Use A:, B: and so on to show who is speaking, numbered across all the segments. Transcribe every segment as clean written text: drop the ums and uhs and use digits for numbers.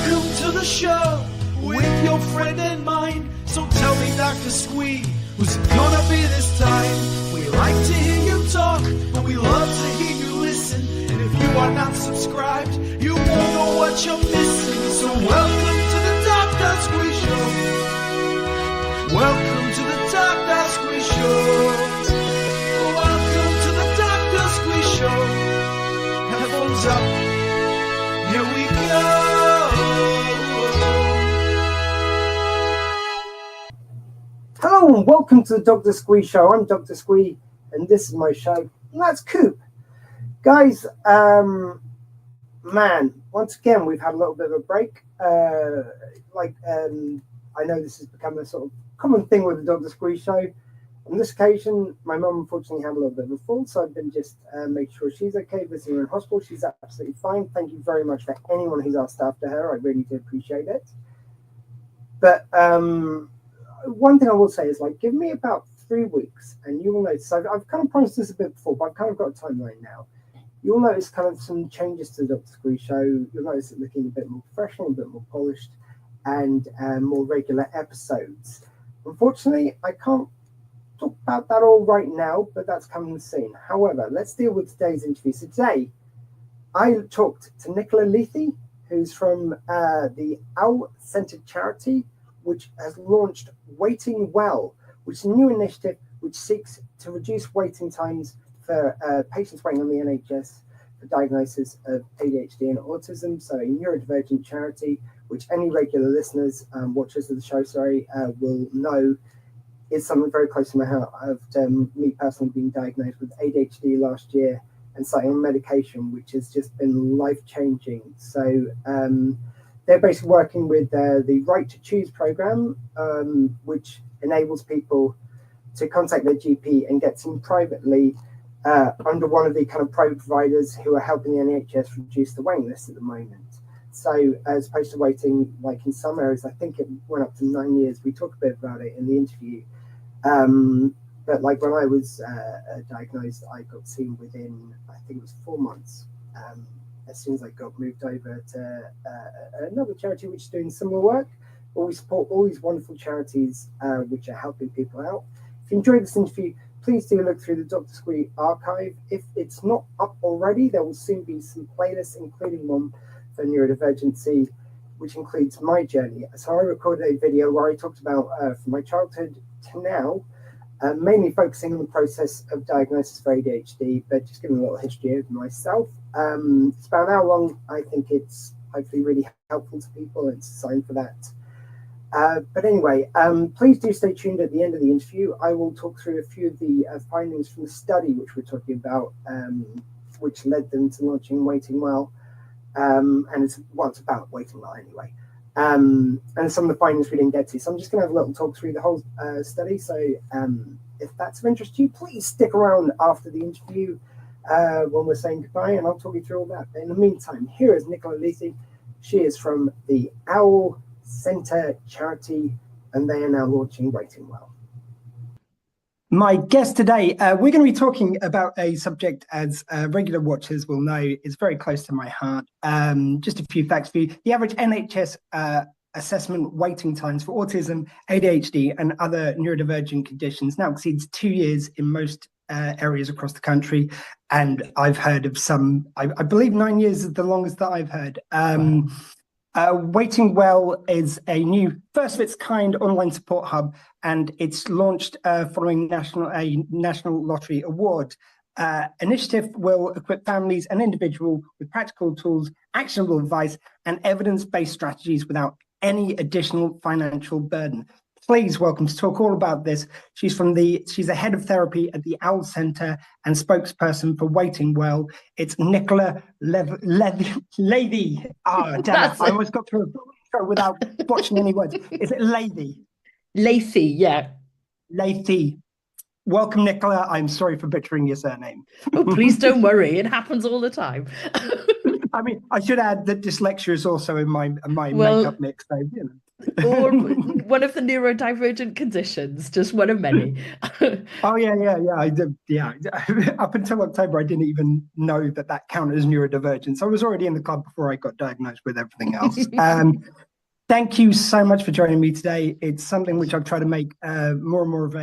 A: Welcome to the show with your friend and mine. So tell me, Dr. Squee, who's it gonna be this time? We like to hear you talk, and we love to hear you listen. And if you are not subscribed, you won't know what you're missing. So welcome to the Dr. Squee Show. Welcome to the Dr. Squee Show. Welcome to the Dr. Squee Show. Headphones up. Here we go.
B: Hello and welcome to the Dr. Squee Show. I'm Dr. Squee and this is my show. And that's Coop. Guys, man, once again, we've had a little bit of a break. I know this has become a sort of common thing with the Dr. Squee Show. On this occasion, my mum unfortunately had a little bit of a fall, so I've been just making sure she's okay, visiting her in hospital. She's absolutely fine. Thank you very much for anyone who's asked after her. I really do appreciate it. But one thing I will say is, like, give me about 3 weeks and you will notice, I've kind of promised this a bit before, but I've kind of got a timeline now. You'll notice kind of some changes to the Dr. Squee Show. You'll notice it looking a bit more professional, a bit more polished, and more regular episodes. Unfortunately, I can't talk about that all right now, but that's coming soon. However, let's deal with today's interview. So today, I talked to Nicola Lathey, who's from the Owl-centered charity, which has launched Waiting Well, which is a new initiative which seeks to reduce waiting times for patients waiting on the NHS for diagnosis of ADHD and autism. So a neurodivergent charity, which any regular listeners, watchers of the show, will know is something very close to my heart. I've me personally been diagnosed with ADHD last year and starting on medication, which has just been life-changing. So they're basically working with the Right to Choose program, which enables people to contact their GP and get seen privately under one of the kind of providers who are helping the NHS reduce the waiting list at the moment. So as opposed to waiting, like in some areas, I think it went up to 9 years. We talked a bit about it in the interview. But like when I was diagnosed, I got seen within, I think it was 4 months. As soon as I got moved over to another charity which is doing similar work. But we support all these wonderful charities which are helping people out. If you enjoyed this interview, please do look through the Dr. Squee archive. If it's not up already, there will soon be some playlists, including one for neurodivergency, which includes my journey. So I recorded a video where I talked about from my childhood to now, mainly focusing on the process of diagnosis for ADHD, but just giving a little history of myself. It's about an hour long. I think it's hopefully really helpful to people. It's designed for that. But anyway, please do stay tuned at the end of the interview. I will talk through a few of the findings from the study which we're talking about, which led them to launching Waiting Well. And it's about Waiting Well anyway. And some of the findings we didn't get to. So I'm just going to have a little talk through the whole study. So if that's of interest to you, please stick around after the interview when we're saying goodbye, and I'll talk you through all that. But in the meantime, here is Nicola Lathey. She is from the Owl Centre charity, and they are now launching Waiting Well. My guest today, we're going to be talking about a subject, as regular watchers will know, is very close to my heart. Just a few facts for you. The average NHS assessment waiting times for autism, ADHD, and other neurodivergent conditions now exceeds 2 years in most areas across the country. And I've heard of some, I believe 9 years is the longest that I've heard. Waiting Well is a new first of its kind online support hub, and it's launched following a national lottery award. Initiative will equip families and individuals with practical tools, actionable advice, and evidence-based strategies without any additional financial burden. Please welcome to talk all about this. She's a head of therapy at the Owl Centre and spokesperson for Waiting Well. It's Nicola Lathey. Oh, damn it. I almost got through it without botching any words. Is it Lathey?
C: Lathey, yeah.
B: Lathey. Welcome, Nicola. I'm sorry for butchering your surname.
C: Oh, please don't worry. It happens all the time.
B: I mean, I should add that dyslexia is also in my makeup mix. So, you know.
C: Or one of the neurodivergent conditions, just one of many.
B: Oh yeah. I did. Yeah, up until October, I didn't even know that that counted as neurodivergence. I was already in the club before I got diagnosed with everything else. Thank you so much for joining me today. It's something which I've tried to make more and more of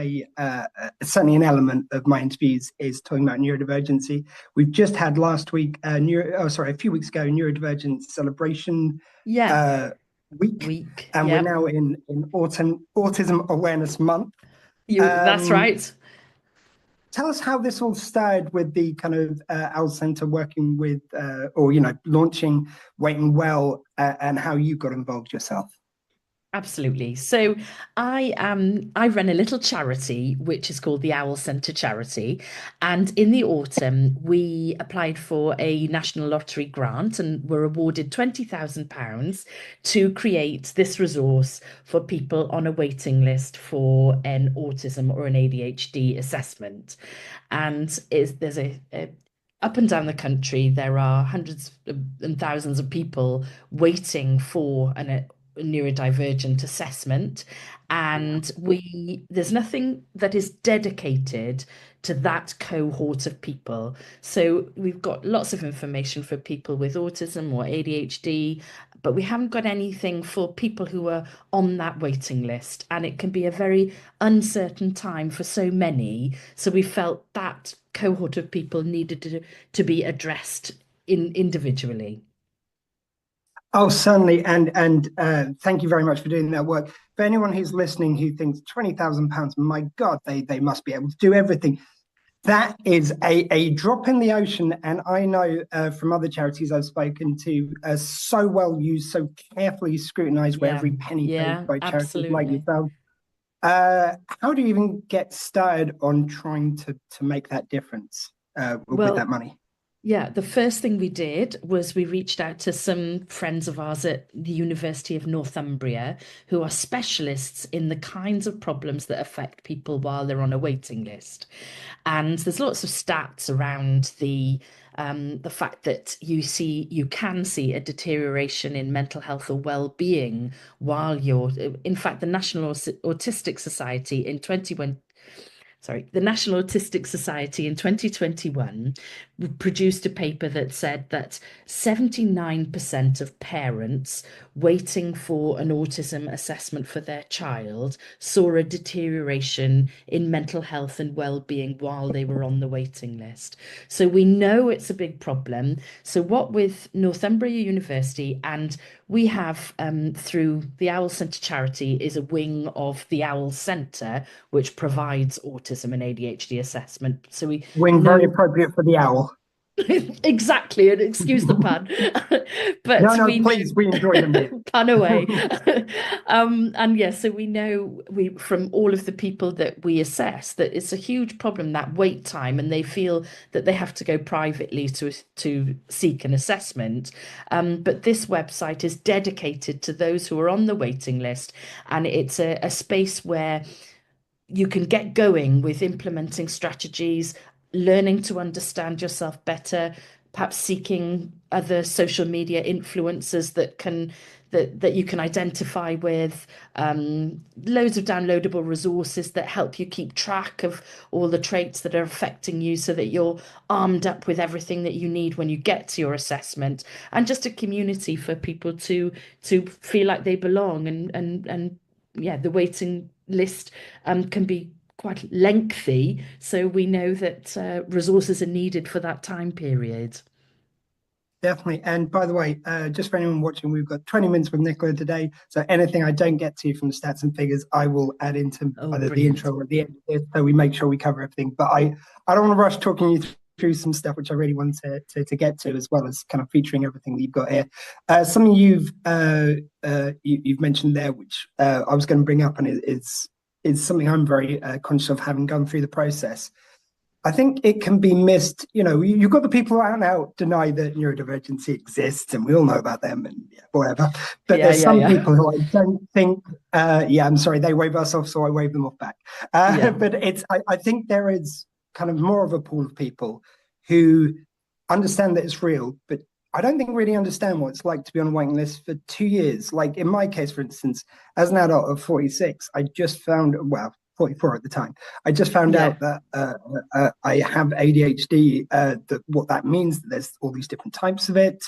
B: certainly an element of my interviews is talking about neurodivergency. We've just had last week, a few weeks ago, neurodivergent celebration
C: Yeah,
B: uh, week,
C: week.
B: and we're
C: Yep.
B: now in Autism Awareness Month.
C: That's
B: Um,
C: right.
B: Tell us how this all started with the kind of Owl Centre working with, launching Waiting Well, and how you got involved yourself.
C: Absolutely. So I run a little charity which is called the Owl Centre Charity. And in the autumn, we applied for a national lottery grant and were awarded £20,000 to create this resource for people on a waiting list for an autism or an ADHD assessment. And there's a up and down the country, there are hundreds and thousands of people waiting for a neurodivergent assessment, and there's nothing that is dedicated to that cohort of people. So we've got lots of information for people with autism or ADHD, but we haven't got anything for people who are on that waiting list, and it can be a very uncertain time for so many. So we felt that cohort of people needed to be addressed individually.
B: Oh, certainly, and thank you very much for doing that work. For anyone who's listening who thinks £20,000, my God, they must be able to do everything. That is a drop in the ocean, and I know from other charities I've spoken to, so well used, so carefully scrutinised, where
C: Yeah,
B: every penny goes
C: yeah,
B: by charities like
C: absolutely.
B: yourself. How do you even get started on trying to make that difference with that
C: Well,
B: money?
C: yeah, the first thing we did was we reached out to some friends of ours at the University of Northumbria who are specialists in the kinds of problems that affect people while they're on a waiting list. And there's lots of stats around the fact that you can see a deterioration in mental health or well-being while you're, in fact, the National Autistic Society in 21 sorry, the National Autistic Society in 2021 produced a paper that said that 79% of parents waiting for an autism assessment for their child saw a deterioration in mental health and well-being while they were on the waiting list. So we know it's a big problem. So what with Northumbria University, and we have through the Owl Centre charity is a wing of the Owl Centre which provides autism and ADHD assessment. So we
B: Wing very
C: know
B: appropriate for the owl.
C: exactly, and excuse the pun, but
B: No,
C: we know
B: please, we enjoy them here.
C: pun away. And yes, so we know from all of the people that we assess that it's a huge problem, that wait time, and they feel that they have to go privately to seek an assessment. But this website is dedicated to those who are on the waiting list, and it's a space where you can get going with implementing strategies, learning to understand yourself better, perhaps seeking other social media influencers that you can identify with, loads of downloadable resources that help you keep track of all the traits that are affecting you so that you're armed up with everything that you need when you get to your assessment, and just a community for people to feel like they belong. And yeah, the waiting list can be quite lengthy, so we know that resources are needed for that time period.
B: Definitely. And by the way, just for anyone watching, we've got 20 minutes with Nicola today. So anything I don't get to from the stats and figures, I will add into
C: Oh,
B: either the
C: brilliant.
B: intro or the end of this, so we make sure we cover everything. But I don't want to rush talking you through some stuff which I really want to get to, as well as kind of featuring everything that you've got here. Something you've mentioned there, which I was going to bring up, and is something I'm very conscious of, having gone through the process. I think it can be missed. You've got the people who out and out deny that neurodivergency exists, and we all know about them, and whatever. But
C: Yeah,
B: there's
C: yeah,
B: some
C: yeah.
B: people who I don't think, I'm sorry, they wave us off, so I wave them off back.
C: Yeah.
B: But I think there is kind of more of a pool of people who understand that it's real, but I don't think really understand what it's like to be on a waiting list for 2 years. Like in my case, for instance, as an adult of 46, I just found, well, 44 at the time, I just found
C: Yeah.
B: out that I have ADHD, that what that means, that there's all these different types of it.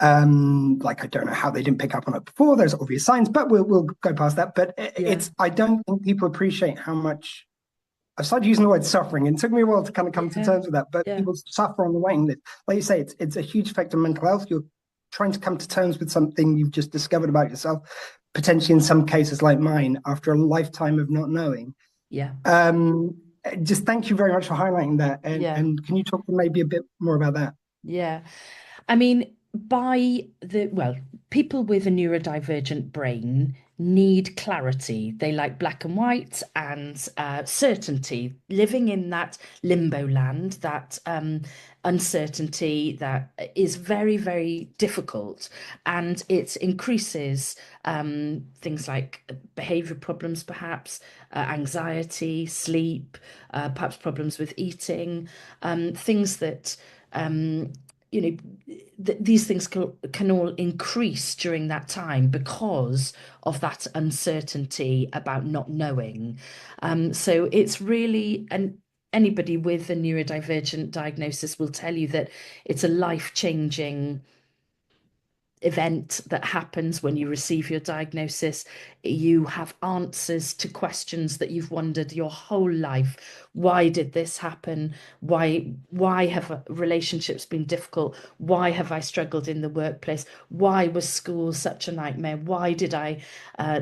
B: Like I don't know how they didn't pick up on it before. There's obvious signs, but we'll go past that. But it's I don't think people appreciate how much. I've started using the word suffering, and it took me a while to kind of come to terms with that. But
C: Yeah.
B: people suffer on the waiting list. Like you say, it's a huge effect on mental health. You're trying to come to terms with something you've just discovered about yourself, potentially in some cases like mine, after a lifetime of not knowing.
C: Yeah.
B: Just thank you very much for highlighting that.
C: Yeah.
B: And can you talk maybe a bit more about that?
C: Yeah. I mean, people with a neurodivergent brain need clarity. They like black and white and certainty, living in that limbo land, that uncertainty that is very, very difficult. And it increases things like behavior problems, perhaps anxiety, sleep, perhaps problems with eating, things that these things can all increase during that time because of that uncertainty about not knowing. So it's really, and anybody with a neurodivergent diagnosis will tell you that it's a life-changing event that happens when you receive your diagnosis. You have answers to questions that you've wondered your whole life. Why did this happen? Why have relationships been difficult? Why have I struggled in the workplace? Why was school such a nightmare? Why did I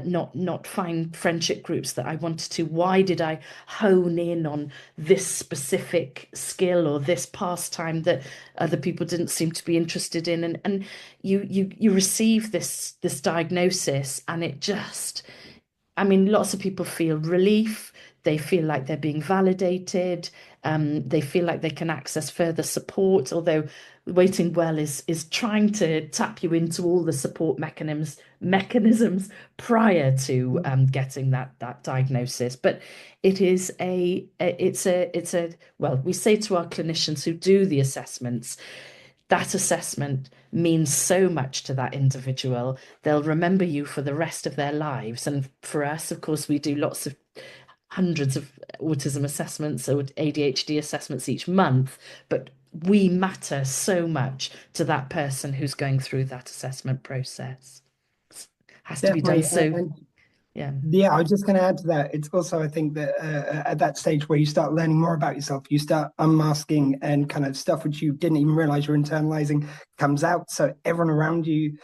C: not find friendship groups that I wanted to? Why did I hone in on this specific skill or this pastime that other people didn't seem to be interested in? And you receive this diagnosis, and it just, I mean, lots of people feel relief. They feel like they're being validated. They feel like they can access further support, although Waiting Well is trying to tap you into all the support mechanisms prior to getting that diagnosis. But it is it's a well, we say to our clinicians who do the assessments, that assessment means so much to that individual. They'll remember you for the rest of their lives. And for us, of course, we do hundreds of autism assessments or ADHD assessments each month, but we matter so much to that person who's going through that assessment process. It has to be done.
B: Definitely.
C: So, yeah.
B: Yeah, I was just going to add to that. It's also, I think that at that stage where you start learning more about yourself, you start unmasking, and kind of stuff which you didn't even realize you're internalizing comes out. So everyone around you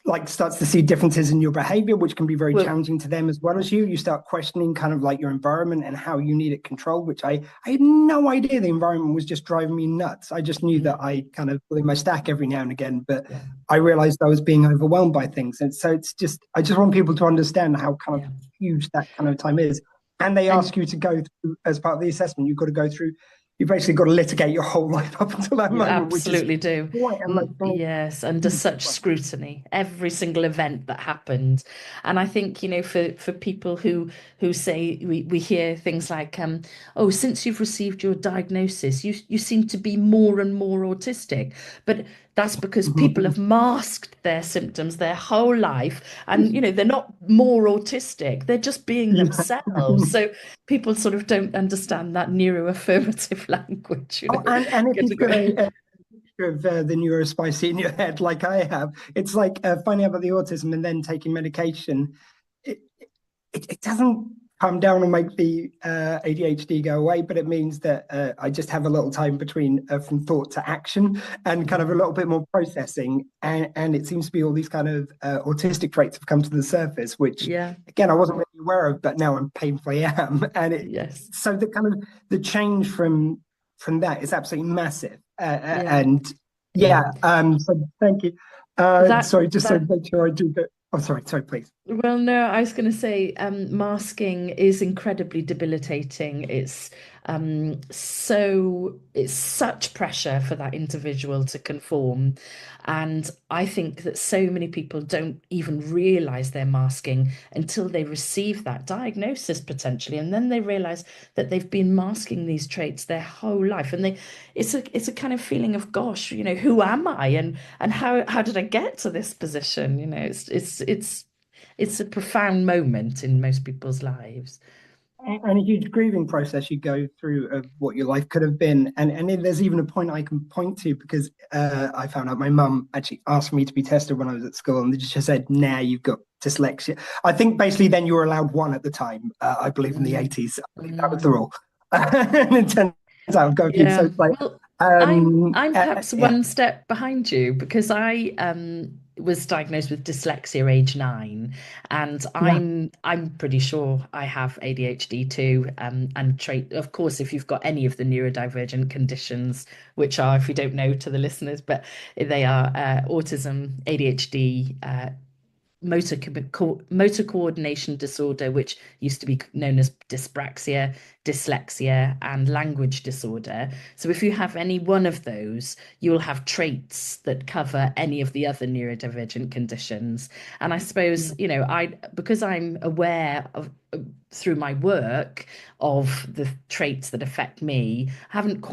B: like starts to see differences in your behavior, which can be very challenging to them as well as you. You start questioning kind of like your environment and how you need it controlled, which I had no idea the environment was just driving me nuts. I just knew that I kind of blew my stack every now and again, but I realized I was being overwhelmed by things. And so it's just, I just want people to understand how kind of huge that kind of time is. And they ask you to go through, as part of the assessment, you've got to go through, you've basically got to litigate your whole life up until that moment.
C: Absolutely do. Yes, under such scrutiny, every single event that happened. And I think, for people who say, we hear things like, oh, since you've received your diagnosis, you seem to be more and more autistic. But that's because people have masked their symptoms their whole life, and they're not more autistic, they're just being themselves. So people sort of don't understand that neuroaffirmative language.
B: And if you've got a of the neurospicy in your head like I have, it's like finding out about the autism and then taking medication. It doesn't calm down or make the ADHD go away, but it means that I just have a little time between from thought to action and kind of a little bit more processing. And it seems to be all these kind of autistic traits have come to the surface, which again, I wasn't really aware of, but now I'm painfully am. And so the kind of the change from that is absolutely massive. So thank you. Sorry, just to make sure I do that. Oh, sorry, please.
C: Well, no, I was going to say masking is incredibly debilitating. It's such pressure for that individual to conform. And I think that so many people don't even realize they're masking until they receive that diagnosis potentially. And then they realize that they've been masking these traits their whole life. And it's a kind of feeling of, gosh, who am I? And how did I get to this position? It's a profound moment in most people's lives.
B: And a huge grieving process you go through of what your life could have been. And there's even a point I can point to because I found out my mum actually asked me to be tested when I was at school, and they just said, "Nah, you've got dyslexia." I think basically then you were allowed one at the time. I believe in the
C: Mm,
B: 80s. I believe that was the
C: mm.
B: rule. And it turns out I've got a few. So
C: Yeah.
B: it's like,
C: Well, I'm perhaps
B: yeah,
C: one step behind you because I was diagnosed with dyslexia age 9, and
B: yeah.
C: I'm pretty sure I have ADHD too. And trait, of course, if you've got any of the neurodivergent conditions, which are, if you don't know, to the listeners, but they are autism, ADHD, motor coordination disorder, which used to be known as dyspraxia, dyslexia, and language disorder. So if you have any one of those, you'll have traits that cover any of the other neurodivergent conditions. And I suppose, because I'm aware of through my work of the traits that affect me, I haven't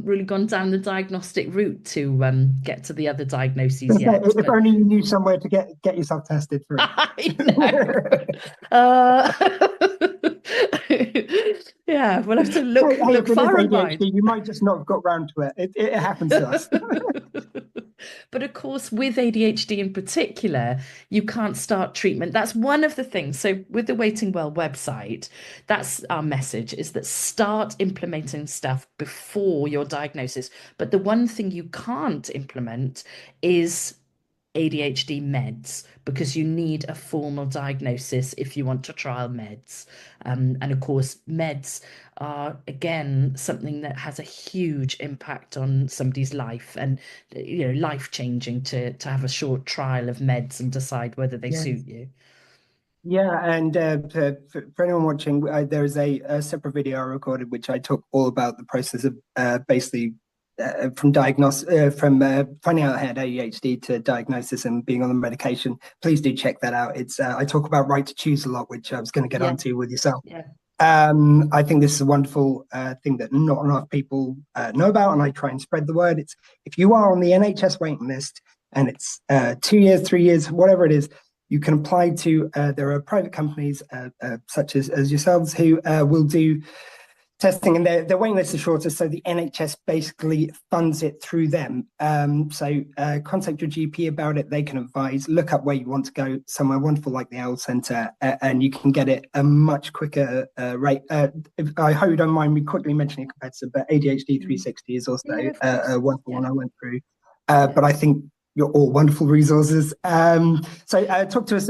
C: really gone down the diagnostic route to get to the other diagnoses yet.
B: If
C: But
B: only you knew somewhere to get yourself tested through.
C: I know. Uh, yeah, we'll have to
B: Hey,
C: look
B: if it is
C: far and wide.
B: ADHD, you might just not have got round to it. It happens to us.
C: But of course, with ADHD in particular, you can't start treatment. That's one of the things. So with the Waiting Well website, that's our message, is that start implementing stuff before your diagnosis. But the one thing you can't implement is ADHD meds because you need a formal diagnosis if you want to trial meds. And of course, meds are again something that has a huge impact on somebody's life and life changing to have a short trial of meds and decide whether they
B: Yeah.
C: suit you.
B: Yeah, and for anyone watching, there is a separate video I recorded which I talk all about the process of basically from finding out I had ADHD to diagnosis and being on the medication. Please do check that out. It's I talk about right to choose a lot, which I was going to get
C: Yeah,
B: onto with yourself.
C: yeah.
B: I think this is a wonderful thing that not enough people know about, and I try and spread the word. It's if you are on the NHS waiting list and it's 2 years, 3 years, whatever it is, you can apply to. There are private companies such as yourselves who will do testing, and their waiting list is shorter, so the NHS basically funds it through them. So contact your GP about it. They can advise. Look up where you want to go, somewhere wonderful like the Owl Centre, and you can get it a much quicker rate. I hope you don't mind me quickly mentioning a competitor, but ADHD 360 is also
C: Yeah, of course.
B: a wonderful
C: Yeah,
B: one I went through.
C: yeah,
B: But I think you're all wonderful resources. So talk to us,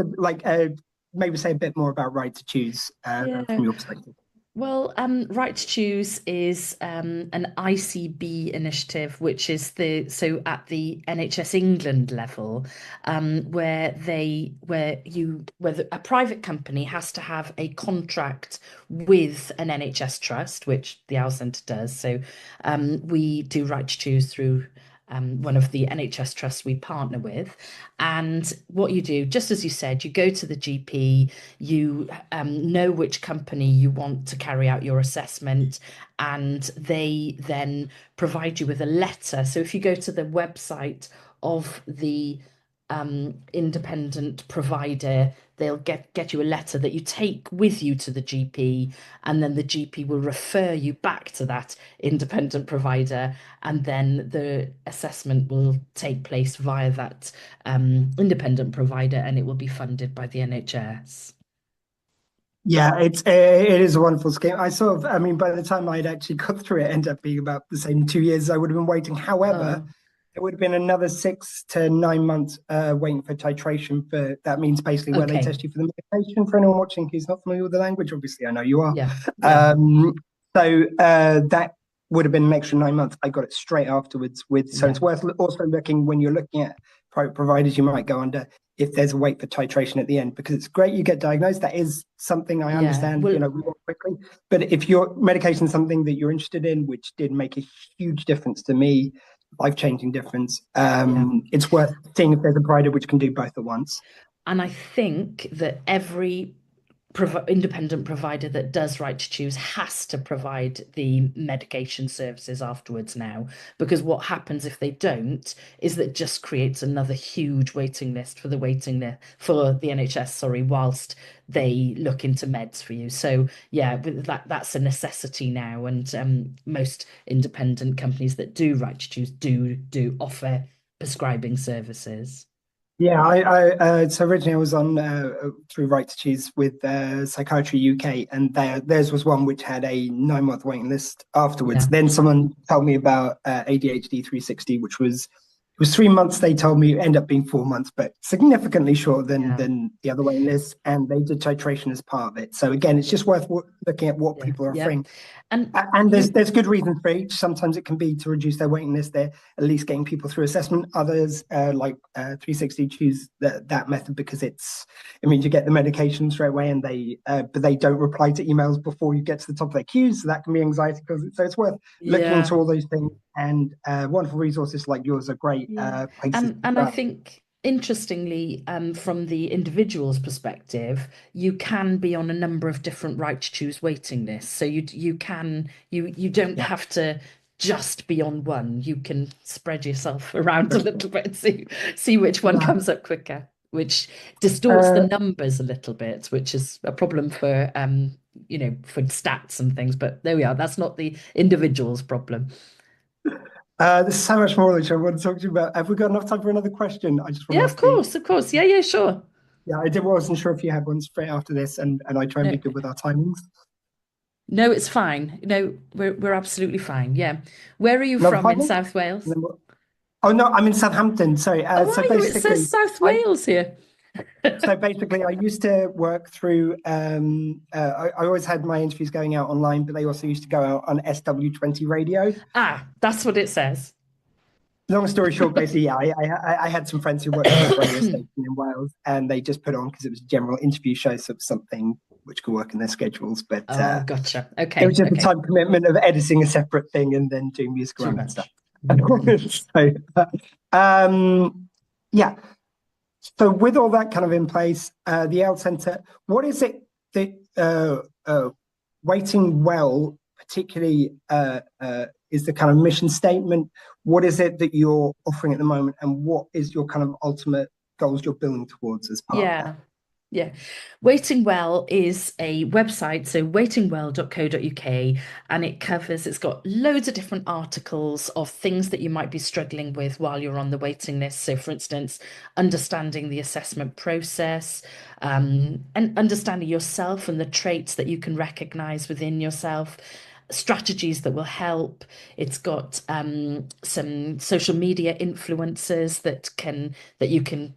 B: maybe say a bit more about Right to Choose
C: yeah.
B: from your perspective.
C: Well, Right to Choose is an ICB initiative, which is at the NHS England level, where a private company has to have a contract with an NHS trust, which the Owl Centre does. So we do Right to Choose through one of the NHS trusts we partner with. And what you do, just as you said, you go to the GP, you know which company you want to carry out your assessment, and they then provide you with a letter. So if you go to the website of the independent provider, they'll get you a letter that you take with you to the GP, and then the GP will refer you back to that independent provider, and then the assessment will take place via that independent provider, and it will be funded by the NHS.
B: Yeah, it is a wonderful scheme. I mean, by the time I'd actually got through it, ended up being about the same 2 years I would have been waiting. However, it would have been another 6 to 9 months waiting for titration. That means basically where they
C: Okay.
B: test you for the medication. For anyone watching who's not familiar with the language, obviously I know you are.
C: Yeah.
B: So that would have been an extra 9 months. I got it straight afterwards. So it's worth also looking when you're looking at private providers you might go under if there's a wait for titration at the end, because it's great you get diagnosed. That is something I understand,
C: well,
B: we want quickly. But if your medication is something that you're interested in, which did make a huge difference to me, life-changing difference, it's worth seeing if there's a provider which can do both at once.
C: And I think that every independent provider that does Right to Choose has to provide the medication services afterwards now, because what happens if they don't is that just creates another huge waiting list for the NHS, sorry, whilst they look into meds for you. So yeah, that's a necessity now, and most independent companies that do Right to Choose do offer prescribing services.
B: Yeah, so originally I was on through Right to Choose with Psychiatry UK, and theirs was one which had a 9-month waiting list afterwards.
C: Yeah.
B: Then someone told me about ADHD 360, which was 3 months. They told me it ended up being 4 months, but significantly shorter than the other waiting list. And they did titration as part of it. So again, it's just worth looking at what people are offering. And there's good reasons for each. Sometimes it can be to reduce their waiting list. They're at least getting people through assessment. Others, like 360, choose that method because it means you get the medication straight away, and but they don't reply to emails before you get to the top of their queues. So that can be anxiety causing. So it's worth looking into all those things. And wonderful resources like yours are great places.
C: And I think, interestingly, from the individual's perspective, you can be on a number of different Right to Choose waiting lists. So you don't have to just be on one. You can spread yourself around a little bit and see which one comes up quicker, which distorts the numbers a little bit, which is a problem for for stats and things. But there we are. That's not the individual's problem.
B: There's so much more which I want to talk to you about. Have we got enough time for another question? I just want to
C: ask of course. Yeah, sure.
B: Yeah, wasn't sure if you had one straight after this, and I try and be good with our timings.
C: No, it's fine. No, we're absolutely fine. Yeah. Where are you from in South Wales?
B: Oh no, I'm in Southampton. Sorry. So basically,
C: it says South Wales here.
B: So basically, I used to work through. I always had my interviews going out online, but they also used to go out on SW20 radio.
C: That's what it says.
B: Long story short, basically, I had some friends who worked at a radio station in Wales, and they just put on because it was a general interview show, so something which could work in their schedules. But
C: gotcha. Okay.
B: It was just a time commitment of editing a separate thing and then doing music around and stuff. So with all that kind of in place, the L Centre, what is it that Waiting Well particularly is the kind of mission statement? What is it that you're offering at the moment, and what is your kind of ultimate goals you're building towards as part of that?
C: Yeah. Waiting Well is a website, so waitingwell.co.uk, and it's got loads of different articles of things that you might be struggling with while you're on the waiting list. So for instance, understanding the assessment process, and understanding yourself and the traits that you can recognize within yourself, strategies that will help. It's got some social media influencers that you can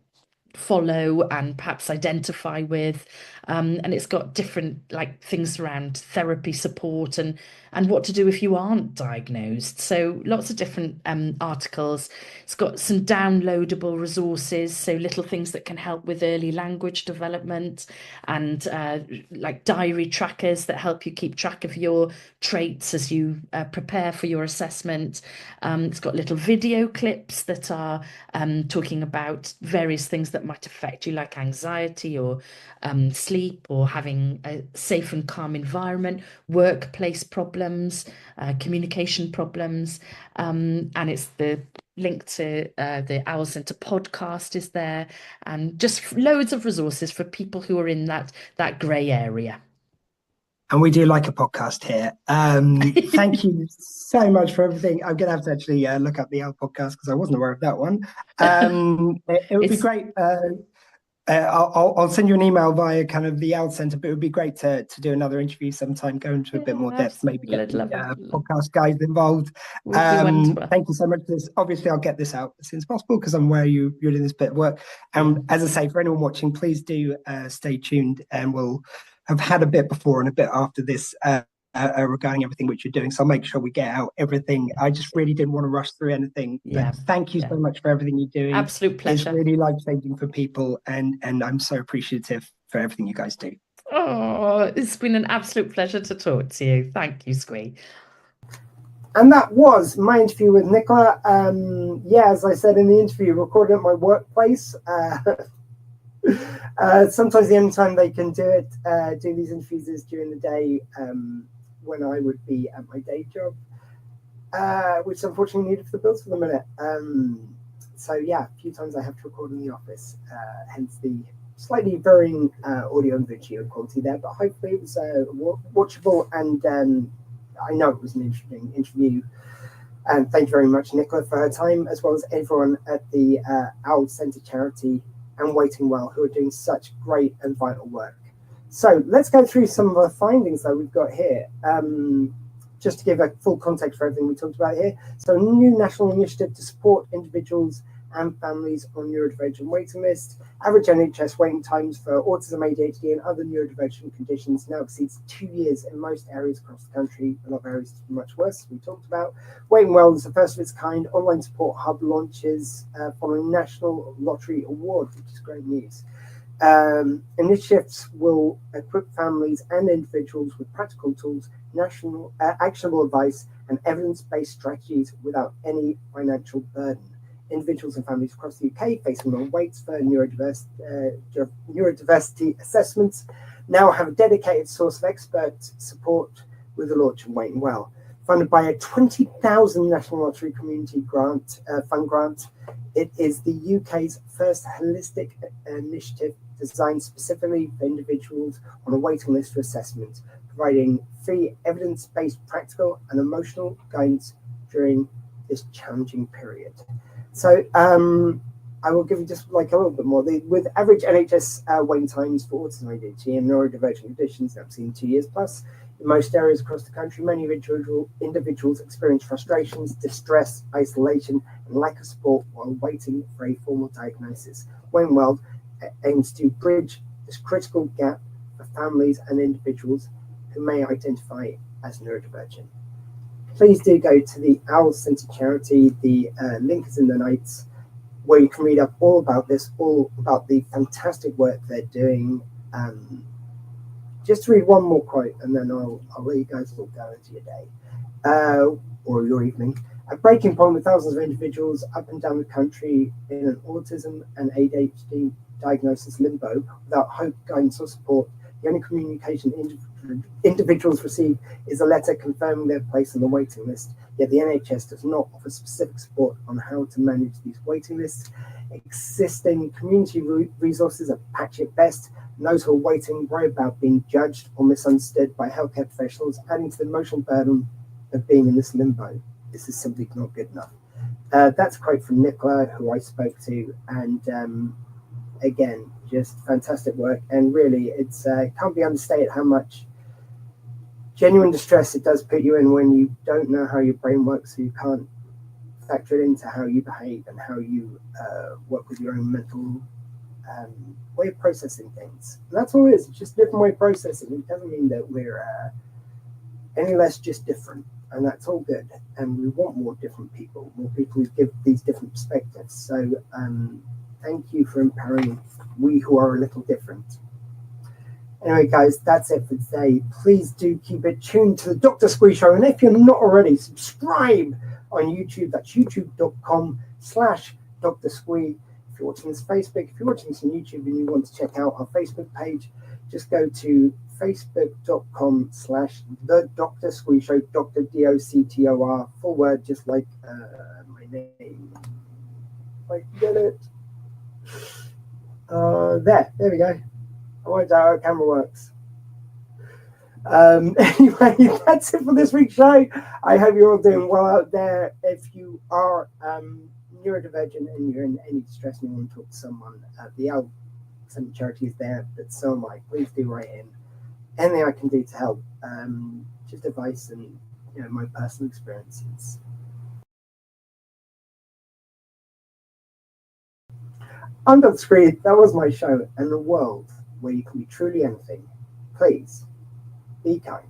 C: follow and perhaps identify with, and it's got different things around therapy support and what to do if you aren't diagnosed. So lots of different articles. It's got some downloadable resources, so little things that can help with early language development, and diary trackers that help you keep track of your traits as you prepare for your assessment. It's got little video clips that are talking about various things that might affect you, like anxiety or sleep, or having a safe and calm environment, workplace problems, communication problems, and it's the link to the Owl Centre podcast is there, and just loads of resources for people who are in that grey area.
B: And we do like a podcast here. Thank you so much for everything. I'm going to have to actually look up the Owl podcast because I wasn't aware of that one. It would be great. I'll send you an email via kind of the Owl Centre, but it would be great to do another interview sometime, go into a bit more depth, maybe get the podcast guys involved. Thank you so much for this. Obviously, I'll get this out as soon as possible because I'm aware you're doing this bit of work. As I say, for anyone watching, please do stay tuned, and we'll have had a bit before and a bit after this regarding everything which you're doing. So I'll make sure we get out everything. I just really didn't want to rush through anything.
C: Yeah.
B: But thank you so much for everything you're doing.
C: Absolute pleasure.
B: It's really life-changing for people, and I'm so appreciative for everything you guys do.
C: Oh, it's been an absolute pleasure to talk to you. Thank you, Squee.
B: And that was my interview with Nicola. Yeah, as I said in the interview, recorded at my workplace. Sometimes the only time they can do these interviews is during the day, when I would be at my day job, which unfortunately needed for the bills for the minute. So yeah, a few times I have to record in the office, hence the slightly varying audio and video quality there, but hopefully it was watchable, and I know it was an interesting interview. And thank you very much, Nicola, for her time, as well as everyone at the Owl Centre charity and Waiting Well, who are doing such great and vital work. So let's go through some of the findings that we've got here, just to give a full context for everything we talked about here. So a new national initiative to support individuals and families on neurodivergent waiting lists. Average NHS waiting times for autism, ADHD and other neurodivergent conditions now exceeds 2 years in most areas across the country. A lot of areas much worse, as we talked about. Waiting Well is the first of its kind online support hub launches following National Lottery Award, which is great news. Initiatives will equip families and individuals with practical tools, national actionable advice and evidence-based strategies without any financial burden. Individuals and families across the UK facing long waits for neurodiversity assessments now have a dedicated source of expert support with the launch of Waiting Well. Funded by a 20,000 National Lottery Community Grant Fund grant, it is the UK's first holistic initiative designed specifically for individuals on a waiting list for assessment, providing free evidence-based practical and emotional guidance during this challenging period. So I will give you just like a little bit more. With average NHS waiting times for autism, ADHD and neurodivergent conditions, I've seen 2 years plus. In most areas across the country, many individuals experience frustrations, distress, isolation, and lack of support while waiting for a formal diagnosis. Waiting Well aims to bridge this critical gap for families and individuals who may identify as neurodivergent. Please do go to the Owl Centre charity. The link is in the notes, where you can read up all about this, all about the fantastic work they're doing. Just to read one more quote, and then I'll let you guys all go into your day or your evening. A breaking point with thousands of individuals up and down the country in an autism and ADHD diagnosis limbo without hope, guidance, or support. The only communication individuals receive is a letter confirming their place on the waiting list, yet the NHS does not offer specific support on how to manage these waiting lists. Existing community resources are patchy at best, and those who are waiting worry about being judged or misunderstood by healthcare professionals, adding to the emotional burden of being in this limbo. This is simply not good enough. That's a quote from Nicola, who I spoke to, and again, just fantastic work. And really, it's can't be understated how much genuine distress it does put you in when you don't know how your brain works, so you can't factor it into how you behave and how you work with your own mental way of processing things. And that's all it is. It's just a different way of processing. It doesn't mean that we're any less just different, and that's all good. And we want more different people, more people who give these different perspectives. So thank you for empowering we who are a little different. Anyway, guys, that's it for today. Please do keep it tuned to the Dr. Squee Show. And if you're not already, subscribe on YouTube. That's youtube.com/Dr. Squee. If you're watching this Facebook, if you're watching this on YouTube and you want to check out our Facebook page, just go to facebook.com/The Dr. Squee Show, Dr. DOCTOR, full word, just like my name. If I can get it. There we go. I won't doubt how our camera works. Anyway, that's it for this week's show. I hope you're all doing well out there. If you are neurodivergent and you're in any distress and you want to talk to someone, the Owl Centre charity is there, but so am I. Please do write in. Anything I can do to help, just advice and my personal experiences. I'm Dr. Squee. That was my show, and the world where you can be truly anything. Please be kind.